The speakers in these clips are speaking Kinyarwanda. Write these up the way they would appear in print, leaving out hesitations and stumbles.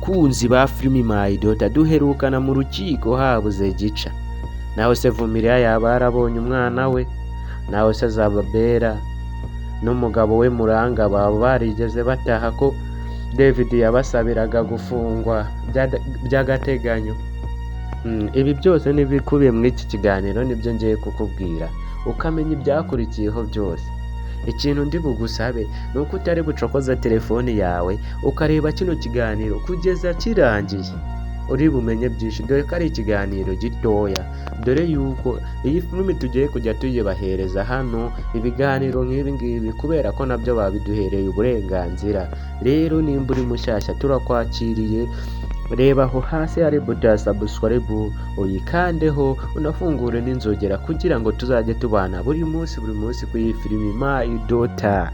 bakunzi ba filimi My Daughter, duherukana mu rukiko habuze gica. Nawe se Vumilia yaba yarabonye umwana we? Nawe se Zababera n'umugabo we Muranga baba barigeze bataha ko David yabasabiraga gufungwa by'agateganyo? Ibi byose n'ibikubiye muri iki kiganiro nibyo ngiye kukubwira ukamenya ibyakurikiyeho byose. Ikintu ndi bugusabe ni uko utari bucokoza telefoni yawe ukareba kino kiganiro kugeza kirangiye, uri bumenye byinshi, dore ko ari ikiganiro gitoya, dore yuko iyi filimi tugiye kujya tuyibahereza hano ibiganiro nk'ibi ngibi kubera ko nabyo babiduhereye uburenganzira. Rero nimba uri mushyashya turakwakiriye, reba aho hasi hari buto ya subscribe uyikandeho, unafungure n'inzogera kugira ngo tuzajye tubana buri munsi kuri iyi filimi My Daughter.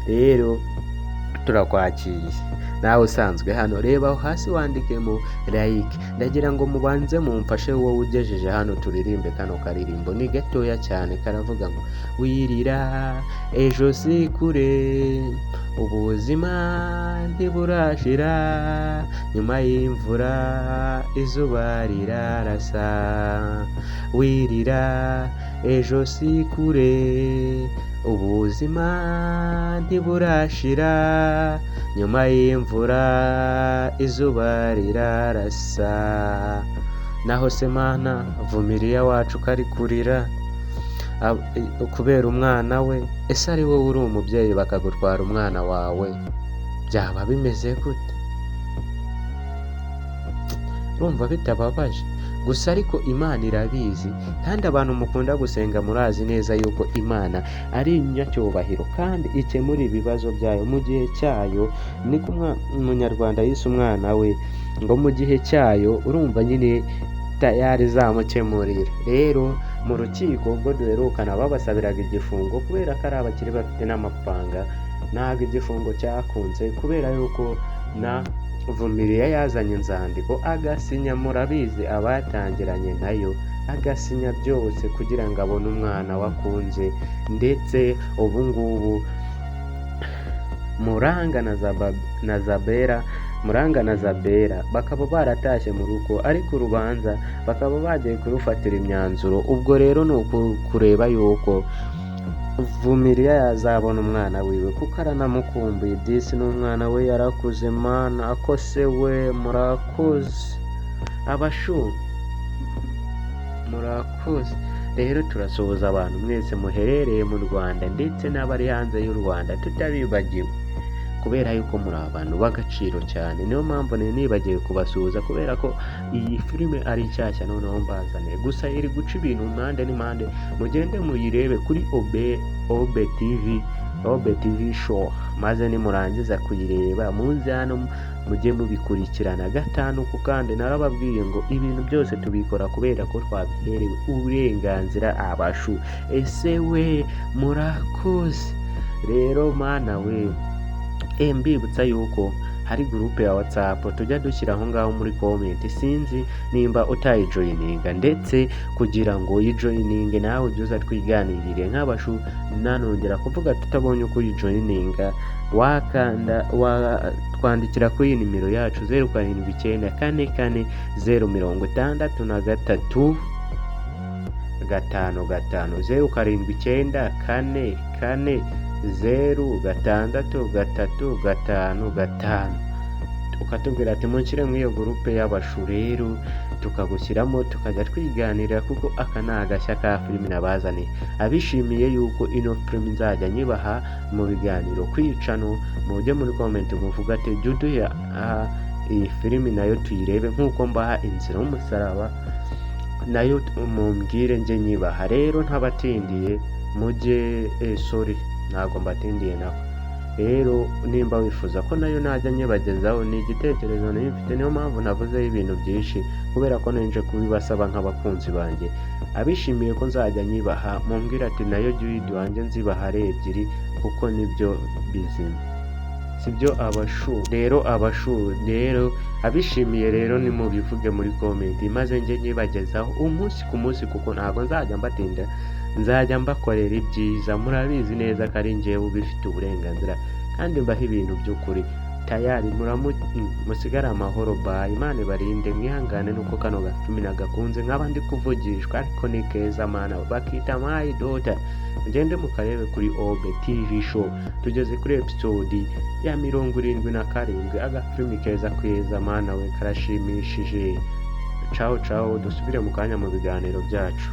Rero turakwakiriye nawe usanzwe hano, reba aho hasi wandikemo like. Ndagira ngo mubanze mumfashe wowe ugejeje hano turirimbe kano karirimbo, ni gatoya cyane karavuga ngo wirira ejo si kure, ubuzima ntiburashira, nyuma y'imvura izuba rirarasa. Wirira ejo si kure, ubuzima ntiburashira, nyuma y'imvura izuba rirarasa. Naho se mana Vumilia wacu kari kurira kubera umwana we, ese ari wowe uri umubyeyi bakagutwara umwana wawe, byaba bimeze gute? Urumva bitababaje? Gusa ariko Imana irabizi, kandi abantu mukunda gusenga murazi neza yuko Imana ari inyacyubahiro kandi ikemura ibibazo byayo mu gihe cyayo. Niko umunyarwanda yise umwana we ngo mu gihe cyayo, urumva nyine tayari zamukemurira. Rero mu rukiko ubwo duherukana babasabiraga igifungo kubera ko ari abakiri bafite n'amapanga, ntabwo igifungo cyakunze kubera yuko na Vumilia yazanye inzandiko agasinya, murabizi abatangiranye nayo, agasinya byose kugira ngo abone umwana wakunze. Ndetse ubu ngubu Muranga na Zabera bakaba baratashye mu rugo, ariko urubanza bakaba bagiye kurufatira imyanzuro. Ubwo rero ni ukureba yuko Vumilia yazabona umwana wiwe kuko aranamukumbuye disi, n'umwana we yarakuze mana, ako se we murakoze abashu murakoze. Rero turasuhuza abantu mwese muherereye mu Rwanda ndetse n'abari hanze y'u Rwanda tutabibagiwe, kubera yuko muri abantu b'agaciro cyane. Niyo mpamvu nibagiwe kubasuhuza kubera ko iyi filime ari nshyashya noneho mbazaniye. Gusa iri guca ibintu impande n'impande, mugende muyirebe kuri OB TV show, maze nimurangiza kuyireba muze hano mujye mubikurikirana gatanu ku kandi. Narababwiye ngo ibintu byose tubikora kubera ko twabiherewe uburenganzira abashu. Ese we murakoze. Rero mana we, mbibutsa yuko hari gurupe ya WhatsApp tujya dushyira aho ngaho muri comment, sinzi nimba utayijoyininga, ndetse kugira ngo uyijoyininge nawe ujye uza twiganirire nk'abashu. Nanongera kuvuga tutabonye uko uyijoyininga, twandikira kuri iyi nimero yacu 07944063 5 07944063 ukatubwira ati munshyire muri iyo gurupe y'abashu. Rero tukagushyiramo tukajya twiganirira, kuko aka ni agashya ka filimi nabazaniye. Abishimiye yuko ino filimi nzajya nyibaha mu biganiro kwicano, mujye muri comment muvuga ati jya uduha iyi filimi nayo tuyirebe, nk'uko mbaha inzira y'umusaraba nayo mumbwire njye nyibaha. Rero ntabatindiye mujye ntabwo mbatindiye naho. Rero nimba wifuza ko nayo najya nyibagezaho, ni igitekerezo nayo mfite, niyo mpamvu navuzeho ibintu byinshi kubera ko nje kubibasaba nk'abakunzi banjye. Abishimiye ko nzajya nyibaha mumbwira ati nayo jya uyiduhange nzibaha ari ebyiri, kuko nibyo bizima, sibyo abashu. Rero abishimiye rero nimubivuge muri comment, maze njye nyibagezaho umunsi ku munsi, kuko ntabwo nzajya mbatinda, nzajya mbakorera ibyiza. Murabizi neza ko ari njyewe ubifite uburenganzira kandi mbaho ibintu by'ukuri. tayari musigare amahoro bayi, Imana ibarinde mwihangane nuko kano gafilimi nagakunze nkaba ndi kuvugishwa ariko ni keza mana, bakita My Daughter. Mugende mukarebe kuri Obe TV show, tugeze kuri episode ya 77. Agafilimi keza mana we karashimishije. Ciao dusubire mu kanya mu biganiro byacu.